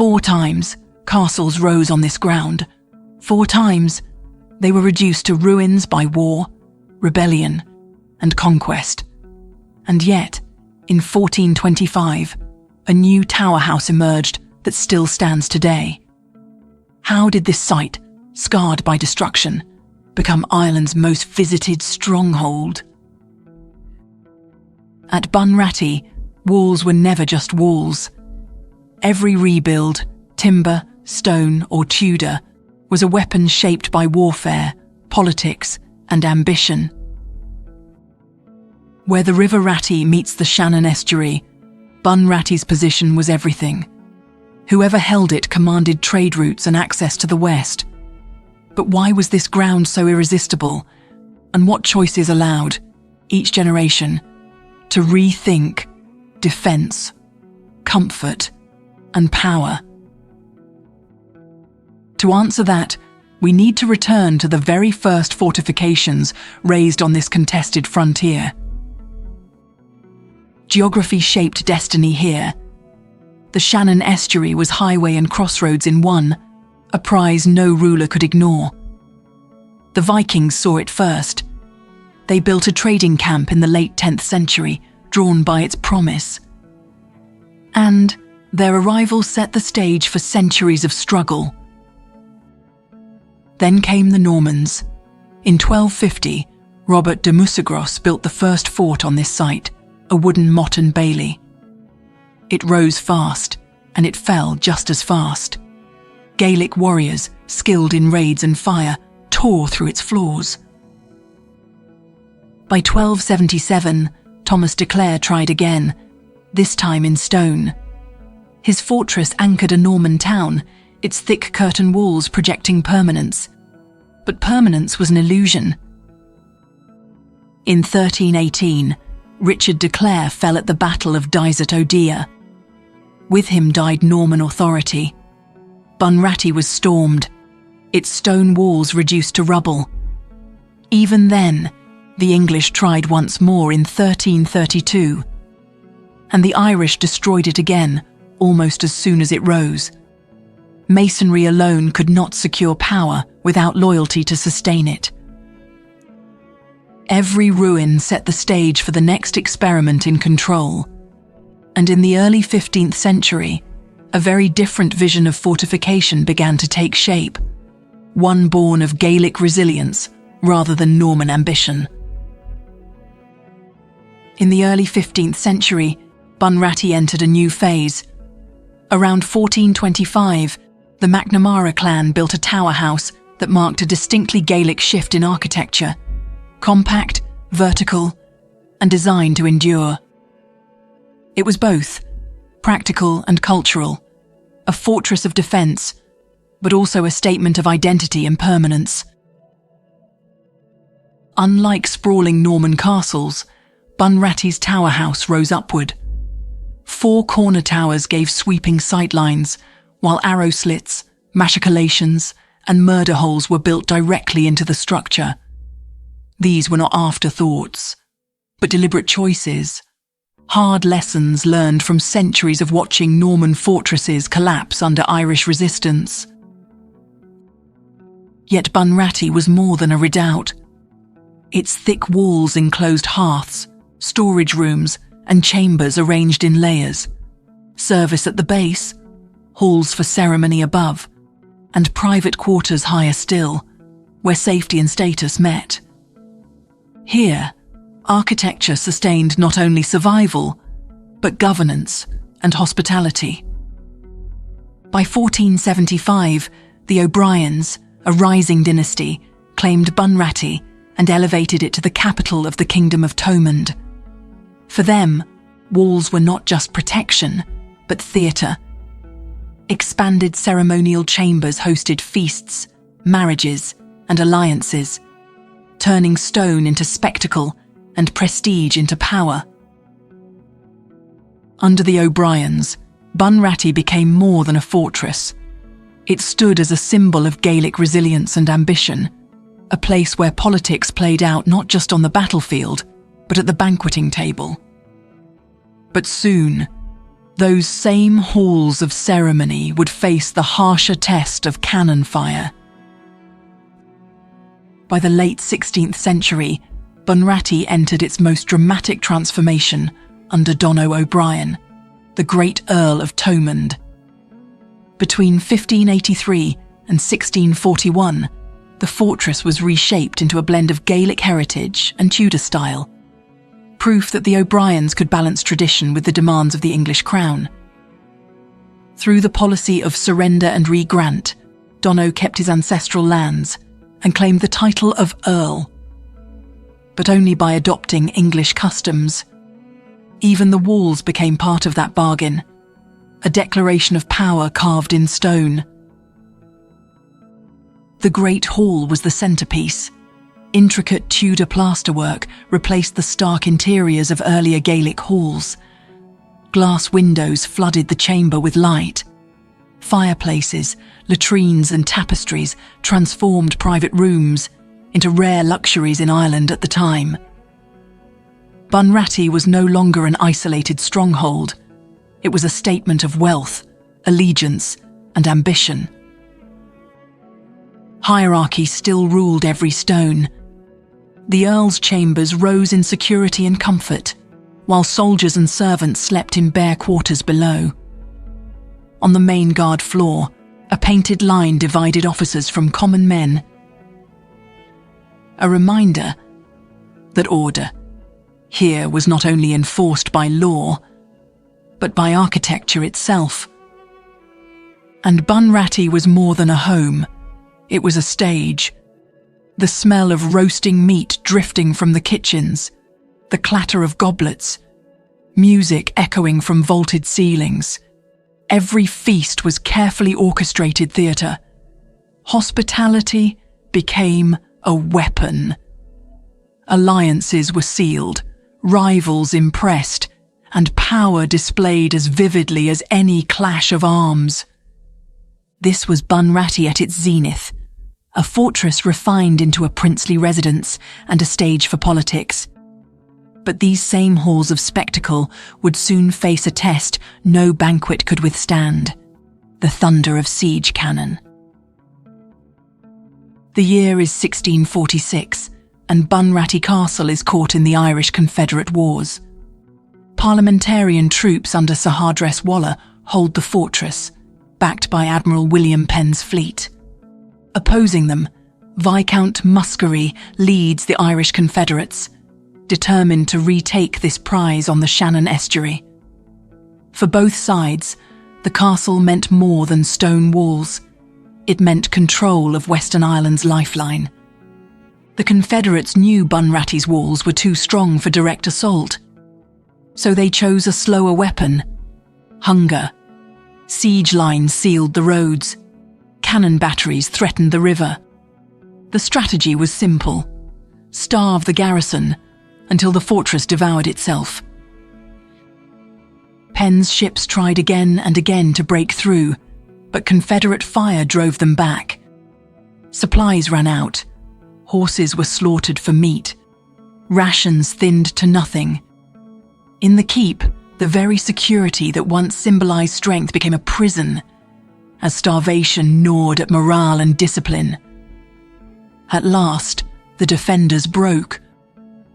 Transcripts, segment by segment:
4 times, castles rose on this ground. 4 times, they were reduced to ruins by war, rebellion, and conquest. And yet, in 1425, a new tower house emerged that still stands today. How did this site, scarred by destruction, become Ireland's most visited stronghold? At Bunratty, walls were never just walls. Every rebuild, timber, stone, or Tudor, was a weapon shaped by warfare, politics, and ambition. Where the River Ratty meets the Shannon Estuary, Bunratty's position was everything. Whoever held it commanded trade routes and access to the west. But why was this ground so irresistible? And what choices allowed each generation to rethink defense, comfort, and power? To answer that, we need to return to the very first fortifications raised on this contested frontier. Geography shaped destiny here. The Shannon Estuary was highway and crossroads in one, a prize no ruler could ignore. The Vikings saw it first. They built a trading camp in the late 10th century, drawn by its promise. And their arrival set the stage for centuries of struggle. Then came the Normans. In 1250, Robert de Musagros built the first fort on this site, a wooden motte and bailey. It rose fast, and it fell just as fast. Gaelic warriors, skilled in raids and fire, tore through its floors. By 1277, Thomas de Clare tried again, this time in stone. His fortress anchored a Norman town, its thick curtain walls projecting permanence. But permanence was an illusion. In 1318, Richard de Clare fell at the Battle of Dysart O'Dea. With him died Norman authority. Bunratty was stormed, its stone walls reduced to rubble. Even then, the English tried once more in 1332, and the Irish destroyed it again almost as soon as it rose. Masonry alone could not secure power without loyalty to sustain it. Every ruin set the stage for the next experiment in control. And in the early 15th century, a very different vision of fortification began to take shape, one born of Gaelic resilience rather than Norman ambition. In the early 15th century, Bunratty entered a new phase. Around 1425, the McNamara clan built a tower house that marked a distinctly Gaelic shift in architecture, compact, vertical, and designed to endure. It was both practical and cultural, a fortress of defense, but also a statement of identity and permanence. Unlike sprawling Norman castles, Bunratty's tower house rose upward. 4 corner towers gave sweeping sightlines, while arrow slits, machicolations, and murder holes were built directly into the structure. These were not afterthoughts, but deliberate choices, hard lessons learned from centuries of watching Norman fortresses collapse under Irish resistance. Yet Bunratty was more than a redoubt. Its thick walls enclosed hearths, storage rooms, and chambers arranged in layers, service at the base, halls for ceremony above, and private quarters higher still, where safety and status met. Here, architecture sustained not only survival, but governance and hospitality. By 1475, the O'Briens, a rising dynasty, claimed Bunratty and elevated it to the capital of the Kingdom of Thomond. For them, walls were not just protection, but theatre. Expanded ceremonial chambers hosted feasts, marriages, and alliances, turning stone into spectacle and prestige into power. Under the O'Briens, Bunratty became more than a fortress. It stood as a symbol of Gaelic resilience and ambition, a place where politics played out not just on the battlefield, but at the banqueting table. But soon, those same halls of ceremony would face the harsher test of cannon fire. By the late 16th century, Bunratty entered its most dramatic transformation under Donogh O'Brien, the great Earl of Thomond. Between 1583 and 1641, the fortress was reshaped into a blend of Gaelic heritage and Tudor style, proof that the O'Briens could balance tradition with the demands of the English crown. Through the policy of surrender and re-grant, Donogh kept his ancestral lands and claimed the title of Earl, but only by adopting English customs. Even the walls became part of that bargain, a declaration of power carved in stone. The Great Hall was the centerpiece. Intricate Tudor plasterwork replaced the stark interiors of earlier Gaelic halls. Glass windows flooded the chamber with light. Fireplaces, latrines and tapestries transformed private rooms into rare luxuries in Ireland at the time. Bunratty was no longer an isolated stronghold. It was a statement of wealth, allegiance, and ambition. Hierarchy still ruled every stone. The Earl's chambers rose in security and comfort, while soldiers and servants slept in bare quarters below. On the main guard floor, a painted line divided officers from common men. A reminder that order here was not only enforced by law, but by architecture itself. And Bunratty was more than a home. It was a stage. The smell of roasting meat drifting from the kitchens, the clatter of goblets, music echoing from vaulted ceilings. Every feast was carefully orchestrated theatre. Hospitality became a weapon. Alliances were sealed, rivals impressed, and power displayed as vividly as any clash of arms. This was Bunratty at its zenith, a fortress refined into a princely residence and a stage for politics. But these same halls of spectacle would soon face a test no banquet could withstand: the thunder of siege cannon. The year is 1646, and Bunratty Castle is caught in the Irish Confederate Wars. Parliamentarian troops under Sir Hardress Waller hold the fortress, backed by Admiral William Penn's fleet. Opposing them, Viscount Muskerry leads the Irish Confederates, determined to retake this prize on the Shannon Estuary. For both sides, the castle meant more than stone walls. It meant control of Western Ireland's lifeline. The Confederates knew Bunratty's walls were too strong for direct assault, so they chose a slower weapon: hunger. Siege lines sealed the roads. Cannon batteries threatened the river. The strategy was simple: starve the garrison until the fortress devoured itself. Penn's ships tried again and again to break through, but Confederate fire drove them back. Supplies ran out. Horses were slaughtered for meat. Rations thinned to nothing. In the keep, the very security that once symbolized strength became a prison, as starvation gnawed at morale and discipline. At last, the defenders broke.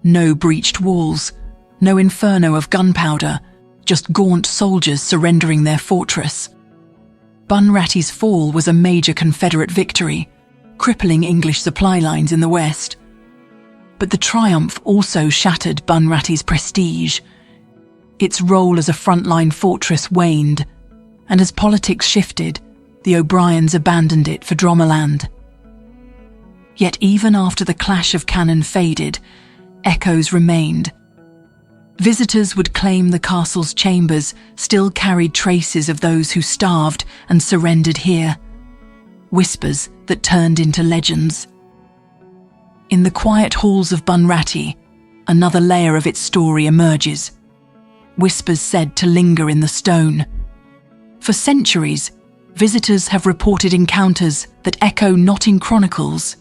No breached walls, no inferno of gunpowder, just gaunt soldiers surrendering their fortress. Bunratty's fall was a major Confederate victory, crippling English supply lines in the west. But the triumph also shattered Bunratty's prestige. Its role as a frontline fortress waned, and as politics shifted, the O'Briens abandoned it for Dromoland. Yet even after the clash of cannon faded, echoes remained. Visitors would claim the castle's chambers still carried traces of those who starved and surrendered here. Whispers that turned into legends. In the quiet halls of Bunratty, another layer of its story emerges. Whispers said to linger in the stone. For centuries, visitors have reported encounters that echo not in chronicles,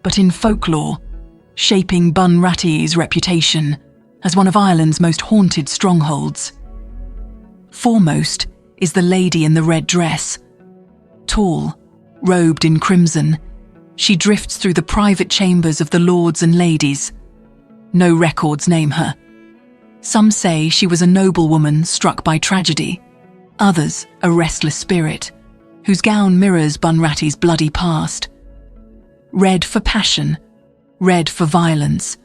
but in folklore, shaping Bunratty's reputation as one of Ireland's most haunted strongholds. Foremost is the lady in the red dress. Tall, robed in crimson, she drifts through the private chambers of the lords and ladies. No records name her. Some say she was a noblewoman struck by tragedy, others a restless spirit, whose gown mirrors Bunratty's bloody past. Red for passion, red for violence.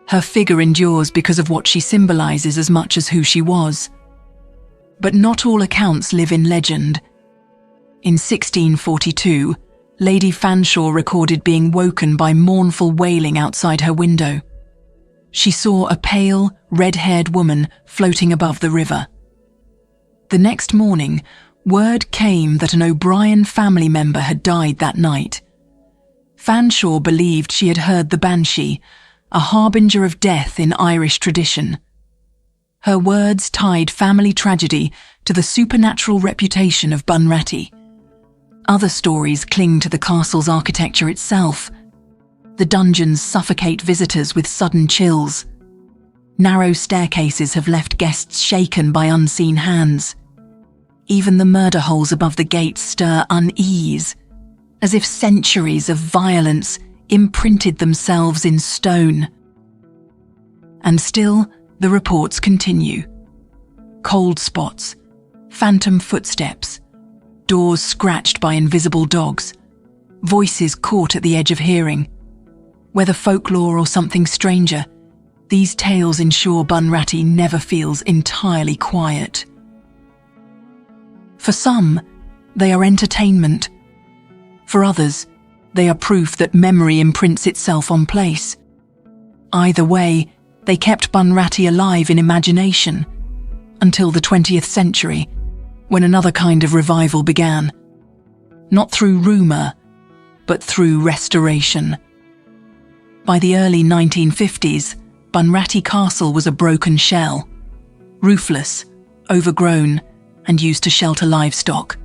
Her figure endures because of what she symbolizes as much as who she was. But not all accounts live in legend. In 1642, Lady Fanshawe recorded being woken by mournful wailing outside her window. She saw a pale, red-haired woman floating above the river. The next morning, word came that an O'Brien family member had died that night. Fanshawe believed she had heard the banshee, a harbinger of death in Irish tradition. Her words tied family tragedy to the supernatural reputation of Bunratty. Other stories cling to the castle's architecture itself. The dungeons suffocate visitors with sudden chills. Narrow staircases have left guests shaken by unseen hands. Even the murder holes above the gates stir unease, as if centuries of violence imprinted themselves in stone. And still, the reports continue. Cold spots, phantom footsteps, doors scratched by invisible dogs, voices caught at the edge of hearing. Whether folklore or something stranger, these tales ensure Bunratty never feels entirely quiet. For some, they are entertainment. For others, they are proof that memory imprints itself on place. Either way, they kept Bunratty alive in imagination until the 20th century, when another kind of revival began. Not through rumour, but through restoration. By the early 1950s, Bunratty Castle was a broken shell, roofless, overgrown, and used to shelter livestock.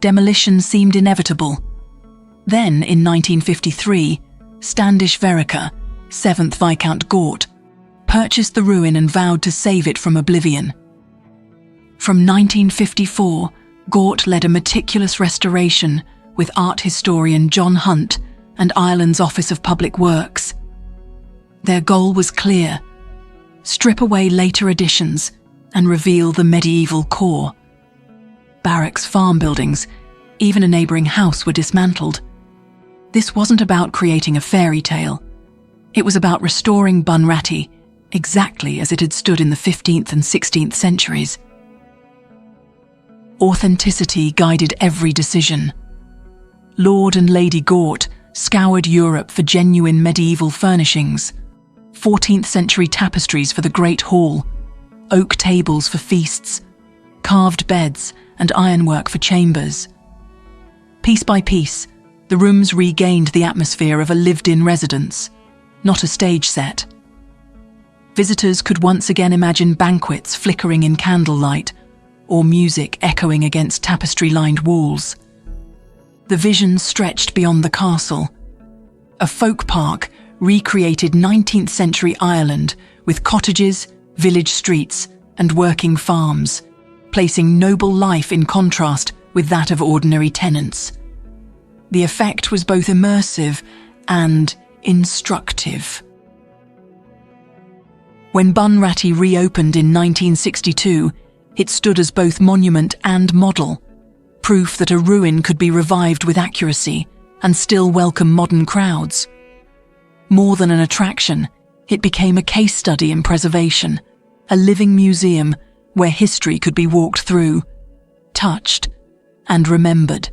Demolition seemed inevitable. Then, in 1953, Standish Vereker, 7th Viscount Gort, purchased the ruin and vowed to save it from oblivion. From 1954, Gort led a meticulous restoration with art historian John Hunt and Ireland's Office of Public Works. Their goal was clear: strip away later additions and reveal the medieval core. Barracks, farm buildings, even a neighbouring house were dismantled. This wasn't about creating a fairy tale. It was about restoring Bunratty exactly as it had stood in the 15th and 16th centuries. Authenticity guided every decision. Lord and Lady Gort scoured Europe for genuine medieval furnishings: 14th century tapestries for the Great Hall, oak tables for feasts, carved beds and ironwork for chambers. Piece by piece, the rooms regained the atmosphere of a lived-in residence, not a stage set. Visitors could once again imagine banquets flickering in candlelight, or music echoing against tapestry-lined walls. The vision stretched beyond the castle. A folk park recreated 19th century Ireland with cottages, village streets, and working farms, placing noble life in contrast with that of ordinary tenants. The effect was both immersive and instructive. When Bunratty reopened in 1962, it stood as both monument and model, proof that a ruin could be revived with accuracy and still welcome modern crowds. More than an attraction, it became a case study in preservation, a living museum where history could be walked through, touched, and remembered.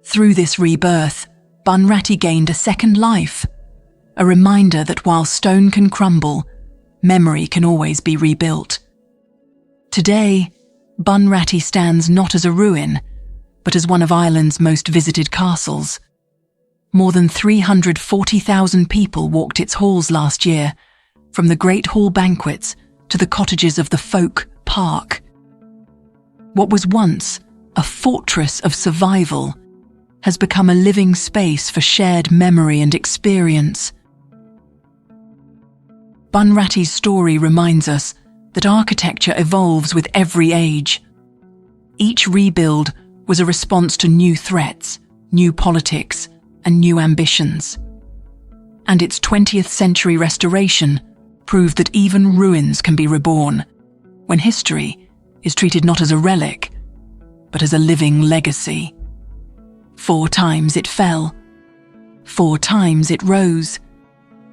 Through this rebirth, Bunratty gained a second life, a reminder that while stone can crumble, memory can always be rebuilt. Today, Bunratty stands not as a ruin, but as one of Ireland's most visited castles. More than 340,000 people walked its halls last year, from the Great Hall banquets to the cottages of the folk park. What was once a fortress of survival has become a living space for shared memory and experience. Bunratty's story reminds us that architecture evolves with every age. Each rebuild was a response to new threats, new politics, and new ambitions. And its 20th century restoration proved that even ruins can be reborn, when history is treated not as a relic, but as a living legacy. 4 times it fell, 4 times it rose,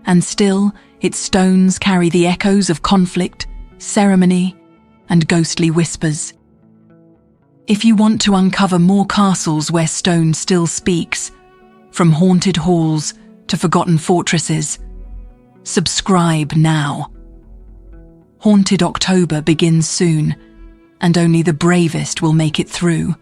and still its stones carry the echoes of conflict, ceremony, and ghostly whispers. If you want to uncover more castles where stone still speaks, from haunted halls to forgotten fortresses, subscribe now. Haunted October begins soon, and only the bravest will make it through.